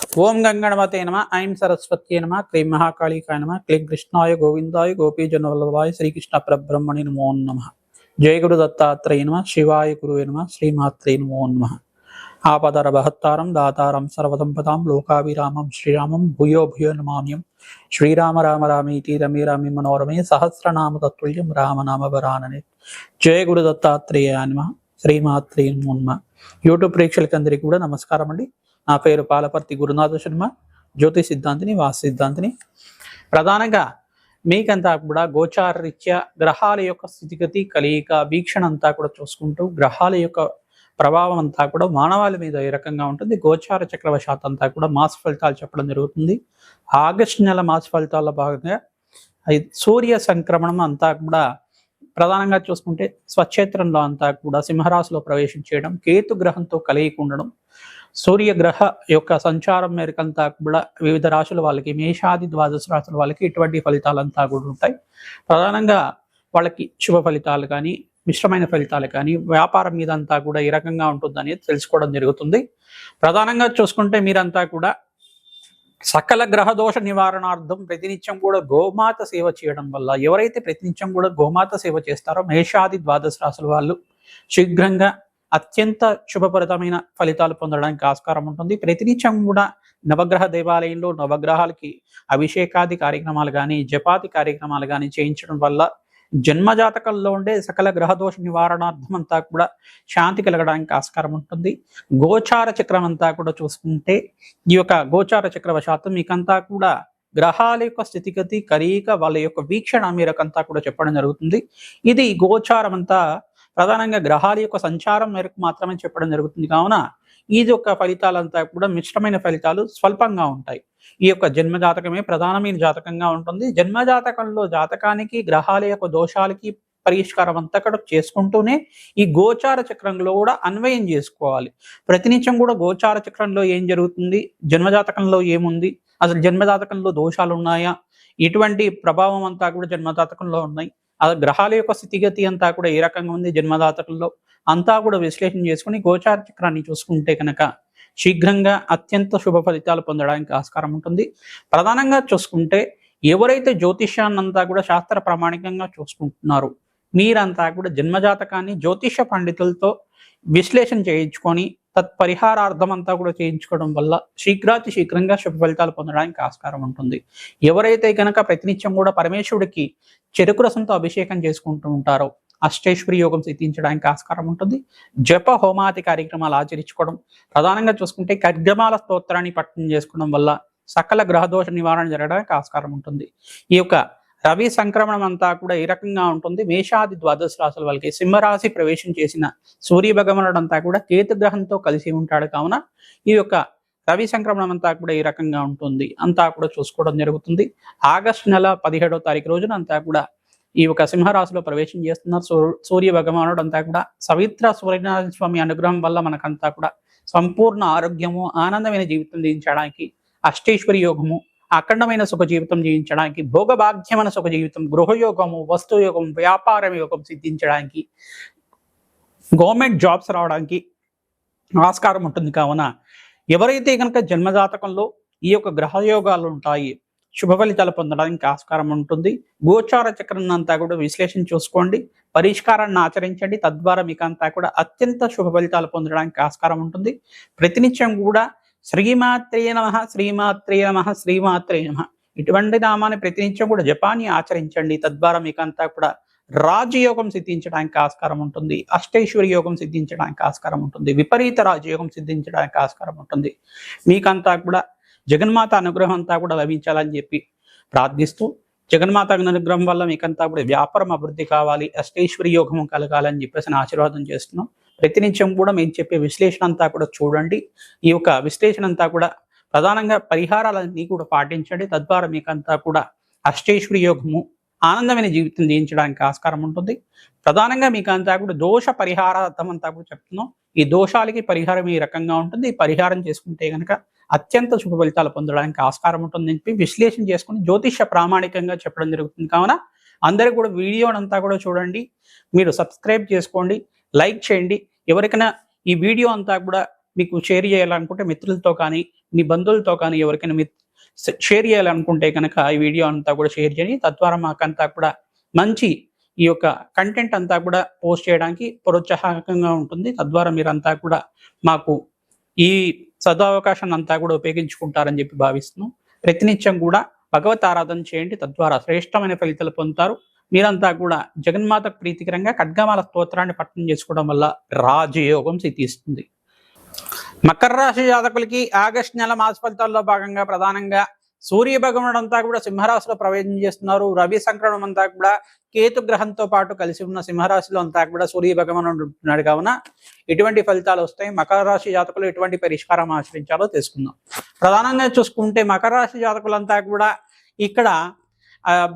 ఓం గంగణవతే నమ ఐం సరస్వత్యే నమ క్లీం మహాకాళికాయ నమ క్లీం కృష్ణాయ గోవిందాయ గోపీజనవల్లభాయ శ్రీకృష్ణ పరబ్రహ్మణి నమో నమ. జయ గురు దత్తాత్రేయ నమ శివాయ గురువే నమ శ్రీమాత్రే నమో నమ. ఆపదర బహత్తారం దాతారం సర్వసంపదాం లోకాభిరామం శ్రీరామం భూయో భూయో నమామ్యం. శ్రీరామ రామ రామేతి రమే రామే మనోరమే సహస్రనామ తత్తుల్యం రామనామ వరాననే. జయ గురు దత్తాత్రేయ నమ శ్రీమాత్రే నమో నమ. యూట్యూబ్ ప్రేక్షకులందరికీ కూడా నమస్కారం అండి. నా పేరు పాలపర్తి గురునాథ శర్మ, జ్యోతి సిద్ధాంతిని, వాస్తు సిద్ధాంతిని. ప్రధానంగా మీకంతా కూడా గోచార రీత్యా గ్రహాల యొక్క స్థితిగతి కలయిక వీక్షణ అంతా కూడా చూసుకుంటూ గ్రహాల యొక్క ప్రభావం అంతా కూడా మానవాళి మీద ఏ రకంగా ఉంటుంది, గోచార చక్రవశాత్ అంతా కూడా మాస ఫలితాలు చెప్పడం జరుగుతుంది. ఆగస్టు నెల మాస ఫలితాల్లో భాగంగా సూర్య సంక్రమణం అంతా కూడా ప్రధానంగా చూసుకుంటే స్వక్షేత్రంలో అంతా కూడా సింహరాశిలో ప్రవేశం చేయడం, కేతు గ్రహంతో కలయిక ఉండడం, సూర్యగ్రహ యొక్క సంచారం మేరకంతా కూడా వివిధ రాశుల వాళ్ళకి, మేషాది ద్వాదశ రాశుల వాళ్ళకి ఇటువంటి ఫలితాలంతా కూడా ఉంటాయి. ప్రధానంగా వాళ్ళకి శుభ ఫలితాలు కానీ మిశ్రమైన ఫలితాలు కానీ వ్యాపారం మీద అంతా కూడా ఏ రకంగా ఉంటుందని తెలుసుకోవడం జరుగుతుంది. ప్రధానంగా చూసుకుంటే మీరంతా కూడా సకల గ్రహదోష నివారణార్థం ప్రతినిత్యం కూడా గోమాత సేవ చేయడం వల్ల, ఎవరైతే ప్రతినిత్యం కూడా గోమాత సేవ చేస్తారో మేషాది ద్వాదశ రాశుల వాళ్ళు శీఘ్రంగా అత్యంత శుభప్రదమైన ఫలితాలు పొందడానికి ఆస్కారం ఉంటుంది. ప్రతినిత్యం కూడా నవగ్రహ దేవాలయంలో నవగ్రహాలకి అభిషేకాది కార్యక్రమాలు కానీ జపాది కార్యక్రమాలు కానీ చేయించడం వల్ల జన్మజాతకంలో ఉండే సకల గ్రహదోష నివారణార్థం అంతా కూడా శాంతి కలగడానికి ఆస్కారం ఉంటుంది. గోచార చక్రం అంతా కూడా చూసుకుంటే ఈ యొక్క గోచార చక్రవశాత్తు మీకంతా కూడా గ్రహాల యొక్క స్థితిగతి కలయిక వాళ్ళ యొక్క వీక్షణ మేరకంతా కూడా చెప్పడం జరుగుతుంది. ఇది గోచారం అంతా ప్రధానంగా గ్రహాల యొక్క సంచారం మేరకు మాత్రమే చెప్పడం జరుగుతుంది. కావున ఈ యొక్క ఫలితాలంతా కూడా మిశ్రమైన ఫలితాలు స్వల్పంగా ఉంటాయి. ఈ యొక్క జన్మజాతకమే ప్రధానమైన జాతకంగా ఉంటుంది. జన్మజాతకంలో జాతకానికి గ్రహాల యొక్క దోషాలకి పరిష్కారం అంతా కూడా చేసుకుంటూనే ఈ గోచార చక్రంలో కూడా అన్వయం చేసుకోవాలి. ప్రతినిత్యం కూడా గోచార చక్రంలో ఏం జరుగుతుంది, జన్మజాతకంలో ఏముంది, అసలు జన్మజాతకంలో దోషాలు ఉన్నాయా, ఎటువంటి ప్రభావం అంతా కూడా జన్మజాతకంలో ఉన్నాయి, గ్రహాల యొక్క స్థితిగతి అంతా కూడా ఏ రకంగా ఉంది జన్మజాతకంలో అంతా కూడా విశ్లేషణ చేసుకుని గోచార చక్రాన్ని చూసుకుంటే కనుక శీఘ్రంగా అత్యంత శుభ ఫలితాలు పొందడానికి ఆస్కారం ఉంటుంది. ప్రధానంగా చూసుకుంటే ఎవరైతే జ్యోతిష్యాన్ని అంతా కూడా శాస్త్ర ప్రామాణికంగా చూసుకుంటున్నారో మీరంతా కూడా జన్మజాతకాన్ని జ్యోతిష పండితులతో విశ్లేషణ చేయించుకొని తత్పరిహారార్థం అంతా కూడా చేయించుకోవడం వల్ల శీఘ్రంగా శుభ ఫలితాలు పొందడానికి ఆస్కారం ఉంటుంది. ఎవరైతే కనుక ప్రతినిత్యం కూడా పరమేశ్వరుడికి చెరుకు రసంతో అభిషేకం చేసుకుంటూ ఉంటారో అష్టైశ్వరి యోగం సిద్ధించడానికి ఆస్కారం ఉంటుంది. జప హోమాది కార్యక్రమాలు ఆచరించుకోవడం, ప్రధానంగా చూసుకుంటే ఖడ్గమాల స్తోత్రాన్ని పఠనం చేసుకోవడం వల్ల సకల గ్రహదోష నివారణ జరగడానికి ఆస్కారం ఉంటుంది. ఈ యొక్క రవి సంక్రమణం అంతా కూడా ఏ రకంగా ఉంటుంది, మేషాది ద్వాదశ రాశుల వాళ్ళకి సింహరాశి ప్రవేశం చేసిన సూర్య భగవానుడు అంతా కూడా కేతు గ్రహంతో కలిసి ఉంటాడు. కావున ఈ యొక్క రవి సంక్రమణం అంతా కూడా ఏ రకంగా ఉంటుంది అంతా కూడా చూసుకోవడం జరుగుతుంది. ఆగస్టు నెల 17వ తారీఖు రోజున అంతా కూడా ఈ యొక్క సింహరాశిలో ప్రవేశం చేస్తున్నారు సూర్య భగవానుడు అంతా కూడా. సవిత్ర సూర్యనారాయణ స్వామి అనుగ్రహం వల్ల మనకంతా కూడా సంపూర్ణ ఆరోగ్యము, ఆనందమైన జీవితం జీవించడానికి, అష్టైశ్వరి యోగము, అఖండమైన సుఖ జీవితం జీవించడానికి, భోగభాగ్యమైన సుఖ జీవితం, గృహయోగము, వస్తుయోగం, వ్యాపారం యోగం సిద్ధించడానికి, గవర్నమెంట్ జాబ్స్ రావడానికి ఆస్కారం ఉంటుంది. కావున ఎవరైతే కనుక జన్మజాతకంలో ఈ యొక్క గ్రహయోగాలు ఉంటాయి శుభ ఫలితాలు పొందడానికి ఆస్కారం ఉంటుంది. గోచార చక్రం అంతా కూడా విశ్లేషణ చూసుకోండి, పరిష్కారాన్ని ఆచరించండి. తద్వారా మీకు అంతా కూడా అత్యంత శుభ ఫలితాలు పొందడానికి ఆస్కారం ఉంటుంది. ప్రతినిత్యం కూడా శ్రీమాత్రే నమః శ్రీమాత్రే నమః శ్రీమాత్రే నమః ఇటువంటి నామాన్ని ప్రతినిత్యం కూడా జపాన్ని ఆచరించండి. తద్వారా మీకు అంతా కూడా రాజయోగం సిద్ధించడానికి ఆస్కారం ఉంటుంది, అష్టైశ్వరి యోగం సిద్ధించడానికి ఆస్కారం ఉంటుంది, విపరీత రాజయోగం సిద్ధించడానికి ఆస్కారం ఉంటుంది. మీకంతా కూడా జగన్మాత అనుగ్రహం అంతా కూడా లభించాలని చెప్పి ప్రార్థిస్తూ, జగన్మాత అనుగ్రహం వల్ల మీకంతా కూడా వ్యాపారం అభివృద్ధి కావాలి, అష్టైశ్వరి యోగం కలగాలని చెప్పేసి ఆశీర్వాదం చేస్తున్నాం. ప్రతినిత్యం కూడా మేము చెప్పే విశ్లేషణ అంతా కూడా చూడండి. ఈ యొక్క విశ్లేషణ అంతా కూడా ప్రధానంగా పరిహారాలన్నీ కూడా పాటించండి. తద్వారా మీకంతా కూడా అష్టైశ్వరి యోగము, ఆనందమైన జీవితం జీవించడానికి ఆస్కారం ఉంటుంది. ప్రధానంగా మీకు అంతా కూడా దోష పరిహారార్థం అంతా కూడా చెప్తున్నాం. ఈ దోషాలకి పరిహారం ఈ రకంగా ఉంటుంది. ఈ పరిహారం చేసుకుంటే కనుక అత్యంత శుభ ఫలితాలు పొందడానికి ఆస్కారం ఉంటుందని చెప్పి విశ్లేషణ చేసుకుని జ్యోతిష ప్రామాణికంగా చెప్పడం జరుగుతుంది. కావున అందరూ కూడా వీడియోనంతా కూడా చూడండి, మీరు సబ్స్క్రైబ్ చేసుకోండి, లైక్ చేయండి. ఎవరికైనా ఈ వీడియో అంతా కూడా మీకు షేర్ చేయాలనుకుంటే మిత్రులతో కానీ మీ బంధువులతో కానీ ఎవరికైనా షేర్ చేయాలనుకుంటే కనుక ఈ వీడియో అంతా కూడా షేర్ చేయండి. తద్వారా మాకంతా కూడా మంచి ఈ యొక్క కంటెంట్ అంతా కూడా పోస్ట్ చేయడానికి ప్రోత్సాహకంగా ఉంటుంది. తద్వారా మీరంతా కూడా మాకు ఈ సదవకాశాన్ని అంతా కూడా ఉపయోగించుకుంటారని చెప్పి భావిస్తున్నాం. ప్రతినిత్యం కూడా భగవత్ ఆరాధన చేయండి. తద్వారా శ్రేష్టమైన ఫలితాలు పొందుతారు. మీరంతా కూడా జగన్మాతకు ప్రీతికరంగా ఖడ్గమాల స్తోత్రాన్ని పఠనం చేసుకోవడం వల్ల రాజయోగం సిద్ధిస్తుంది. మకర రాశి జాతకులకి ఆగస్టు నెల మాస ఫలితాల్లో భాగంగా ప్రధానంగా సూర్య భగవానుడు అంతా కూడా సింహరాశిలో ప్రవేశం చేస్తున్నారు. రవి సంక్రమణం అంతా కూడా కేతు గ్రహంతో పాటు కలిసి ఉన్న సింహరాశిలో అంతా కూడా సూర్య భగవానుడు ఉంటున్నాడు. కావున ఎటువంటి ఫలితాలు వస్తాయి, మకర రాశి జాతకులు ఎటువంటి పరిష్కారం ఆచరించాలో తెలుసుకుందాం. ప్రధానంగా చూసుకుంటే మకర రాశి జాతకులంతా కూడా ఇక్కడ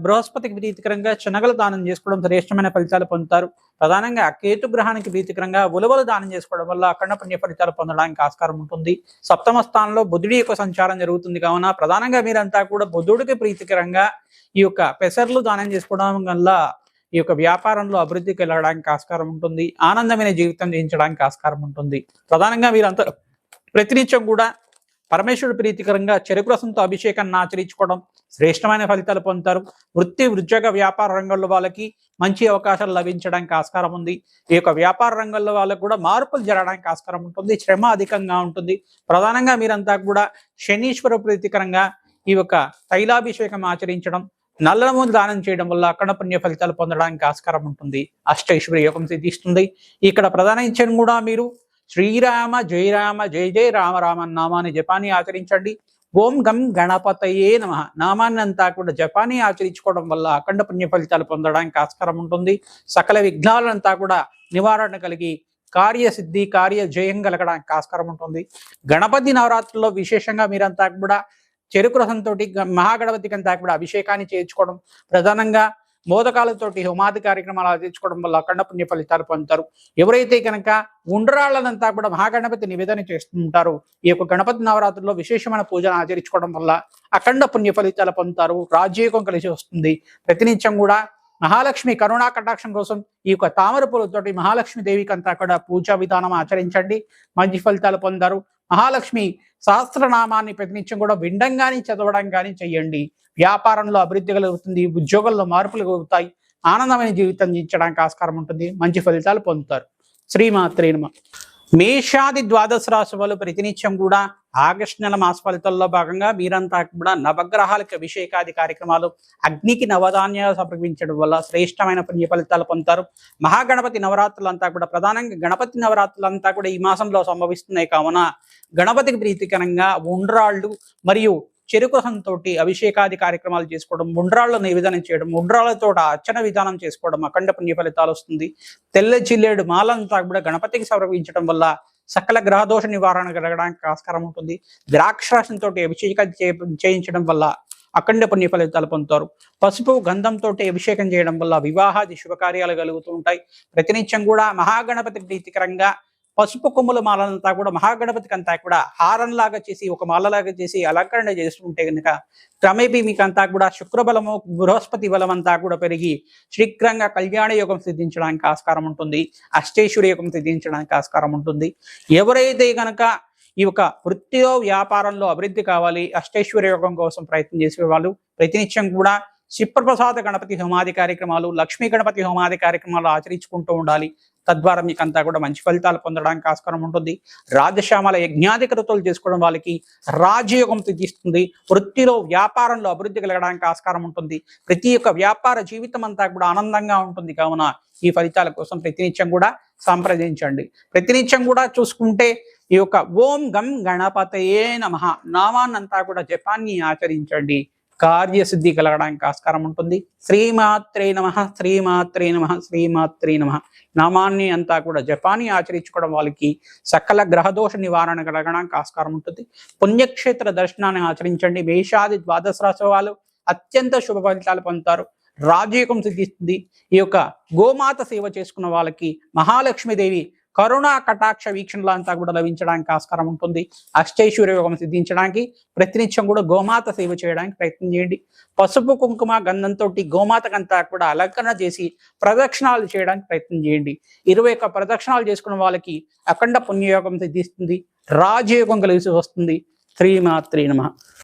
బృహస్పతికి ప్రీతికరంగా శనగలు దానం చేసుకోవడం శ్రేష్టమైన ఫలితాలు పొందుతారు. ప్రధానంగా కేతు గ్రహానికి ప్రీతికరంగా ఉలవలు దానం చేసుకోవడం వల్ల అఖండ పుణ్య ఫలితాలు పొందడానికి ఆస్కారం ఉంటుంది. సప్తమ స్థానంలో బుధుడి యొక్క సంచారం జరుగుతుంది. కావున ప్రధానంగా మీరంతా కూడా బుధుడికి ప్రీతికరంగా ఈ యొక్క పెసర్లు దానం చేసుకోవడం వల్ల ఈ యొక్క వ్యాపారంలో అభివృద్ధికి వెళ్ళడానికి ఆస్కారం ఉంటుంది. ఆనందమైన జీవితం జీవించడానికి ఆస్కారం ఉంటుంది. ప్రధానంగా మీరంతా ప్రతినిత్యం కూడా పరమేశ్వరుడు ప్రీతికరంగా చెరుకు రసంతో అభిషేకాన్ని ఆచరించుకోవడం శ్రేష్టమైన ఫలితాలు పొందుతారు. వృత్తి ఉద్యోగ వ్యాపార రంగంలో వాళ్ళకి మంచి అవకాశాలు లభించడానికి ఆస్కారం ఉంది. ఈ యొక్క వ్యాపార రంగంలో వాళ్ళకు కూడా మార్పులు జరగడానికి ఆస్కారం ఉంటుంది. శ్రమ అధికంగా ఉంటుంది. ప్రధానంగా మీరంతా కూడా శనీశ్వర ప్రీతికరంగా ఈ యొక్క తైలాభిషేకం ఆచరించడం, నల్లనమూలు దానం చేయడం వల్ల అఖండ పుణ్య ఫలితాలు పొందడానికి ఆస్కారం ఉంటుంది. అష్టైశ్వర్య యోగం సిద్ధిస్తుంది. ఇక్కడ ప్రధానించడం కూడా మీరు శ్రీరామ జయ రామ జయ జయ రామ రామ నామాన్ని జపాన్ని ఆచరించండి. ఓం గం గణపతయే నమః నామాన్ని అంతా కూడా జపాన్ని ఆచరించుకోవడం వల్ల అఖండ పుణ్య ఫలితాలు పొందడానికి ఆస్కారం ఉంటుంది. సకల విఘ్నాలంతా కూడా నివారణ కలిగి కార్యసిద్ధి కార్య జయం కలగడానికి ఆస్కారం ఉంటుంది. గణపతి నవరాత్రుల్లో విశేషంగా మీరంతా కూడా చెరుకు రసంతో మహాగణపతికి అంతా కూడా అభిషేకాన్ని చేయించుకోవడం, ప్రధానంగా మోదకాలతోటి హోమాది కార్యక్రమాలు ఆచరించుకోవడం వల్ల అఖండ పుణ్య ఫలితాలు పొందుతారు. ఎవరైతే కనుక ఉండ్రాళ్ళనంతా కూడా మహాగణపతి నివేదన చేస్తుంటారో ఈ యొక్క గణపతి నవరాత్రుల్లో విశేషమైన పూజను ఆచరించుకోవడం వల్ల అఖండ పుణ్య ఫలితాలు పొందుతారు. రాజయోగం కలిసి వస్తుంది. ప్రతినిత్యం కూడా మహాలక్ష్మి కరుణా కటాక్షం కోసం ఈ యొక్క తామర పూలతోటి మహాలక్ష్మి దేవికి అంతా కూడా పూజా విధానం ఆచరించండి. మంచి ఫలితాలు పొందారు. మహాలక్ష్మి సహస్రనామాన్ని ప్రతినిత్యం కూడా వినడం కానీ చదవడం కానీ చెయ్యండి. వ్యాపారంలో అభివృద్ధి కలుగుతుంది. ఉద్యోగంలో మార్పులు కలుగుతాయి. ఆనందమైన జీవితం జీవించడానికి ఆస్కారం ఉంటుంది. మంచి ఫలితాలు పొందుతారు. శ్రీమాత్రే నమః. మేషాది ద్వాదశ రాశి వాళ్ళు ప్రతినిత్యం కూడా ఆగస్టు నెల మాస ఫలితాల్లో భాగంగా మీరంతా కూడా నవగ్రహాలకు అభిషేకాది కార్యక్రమాలు, అగ్నికి నవధాన్యాలు సమర్పించడం వల్ల శ్రేష్టమైన పుణ్య ఫలితాలు పొందుతారు. మహాగణపతి నవరాత్రులంతా కూడా ప్రధానంగా గణపతి నవరాత్రులంతా కూడా ఈ మాసంలో సంభవిస్తున్నాయి. కావున గణపతికి ప్రీతికరంగా ఉండ్రాళ్ళు మరియు చెరుకు రసంతో అభిషేకాది కార్యక్రమాలు చేసుకోవడం, ఉండ్రాళ్ళు నివేదన చేయడం, ఉండ్రాళ్లతో అర్చన విధానం చేసుకోవడం అఖండ పుణ్య ఫలితాలు వస్తుంది. తెల్ల జిల్లేడు మాలంతా కూడా గణపతికి సమర్పించడం వల్ల సకల గ్రహదోష నివారణ కలగడానికి ఆస్కారం ఉంటుంది. ద్రాక్షరసంతో అభిషేకం చేయించడం వల్ల అఖండ పుణ్య ఫలితాలు పొందుతారు. పసుపు గంధంతో అభిషేకం చేయడం వల్ల వివాహాది శుభకార్యాలు కలుగుతూ ఉంటాయి. ప్రతినిత్యం కూడా మహాగణపతి ప్రీతికరంగా పసుపు కొమ్ముల మాలంతా కూడా మహాగణపతికి అంతా కూడా హారంలాగా చేసి ఒక మాలలాగా చేసి అలంకరణ చేస్తుంటే కనుక క్రమేపీ మీకు అంతా కూడా శుక్రబలము బృహస్పతి బలం అంతా కూడా పెరిగి శీఘ్రంగా కళ్యాణ యోగం సిద్ధించడానికి ఆస్కారం ఉంటుంది. అష్టైశ్వర్య యోగం సిద్ధించడానికి ఆస్కారం ఉంటుంది. ఎవరైతే కనుక ఈ యొక్క వృత్తిలో వ్యాపారంలో అభివృద్ధి కావాలి, అష్టైశ్వర్య యోగం కోసం ప్రయత్నం చేసే వాళ్ళు ప్రతినిత్యం కూడా శిప్రప్రసాద గణపతి హోమాది కార్యక్రమాలు, లక్ష్మీ గణపతి హోమాది కార్యక్రమాలు ఆచరించుకుంటూ ఉండాలి. తద్వారా మీకంతా కూడా మంచి ఫలితాలు పొందడానికి ఆస్కారం ఉంటుంది. రాజశ్యామల యజ్ఞాధికృతులు చేసుకోవడం వాళ్ళకి రాజయోగం సిద్ధిస్తుంది. వృత్తిలో వ్యాపారంలో అభివృద్ధి కలగడానికి ఆస్కారం ఉంటుంది. ప్రతి ఒక్క వ్యాపార జీవితం అంతా కూడా ఆనందంగా ఉంటుంది. కావున ఈ ఫలితాల కోసం ప్రతినిత్యం కూడా సంప్రదించండి. ప్రతినిత్యం కూడా చూసుకుంటే ఈ యొక్క ఓం గం గణపతయే నమః నామాన్నంతా కూడా జపాన్ని ఆచరించండి. కార్యసిద్ధి కలగడానికి ఆస్కారం ఉంటుంది. శ్రీమాత్రే నమః శ్రీమాత్రే నమః శ్రీమాత్రే నమః నామాన్ని అంతా కూడా జపాన్ని ఆచరించుకోవడం వాళ్ళకి సకల గ్రహదోష నివారణ కలగడానికి ఆస్కారం ఉంటుంది. పుణ్యక్షేత్ర దర్శనాన్ని ఆచరించండి. మేషాది ద్వాదశ రాశి వాళ్ళు అత్యంత శుభ ఫలితాలు పొందుతారు. రాజయోగం సిద్ధిస్తుంది. ఈ యొక్క గోమాత సేవ చేసుకున్న వాళ్ళకి మహాలక్ష్మీదేవి కరుణా కటాక్ష వీక్షణలు అంతా కూడా లభించడానికి ఆస్కారం ఉంటుంది. అష్టైశ్వర్య యోగం సిద్ధించడానికి ప్రతినిత్యం కూడా గోమాత సేవ చేయడానికి ప్రయత్నం చేయండి. పసుపు కుంకుమ గంధంతో గోమాతకంతా కూడా అలంకరణ చేసి ప్రదక్షిణాలు చేయడానికి ప్రయత్నం చేయండి. 21 ప్రదక్షిణాలు చేసుకున్న వాళ్ళకి అఖండ పుణ్యయోగం సిద్ధిస్తుంది. రాజయోగం కలిసి వస్తుంది. శ్రీమాత్రే నమః.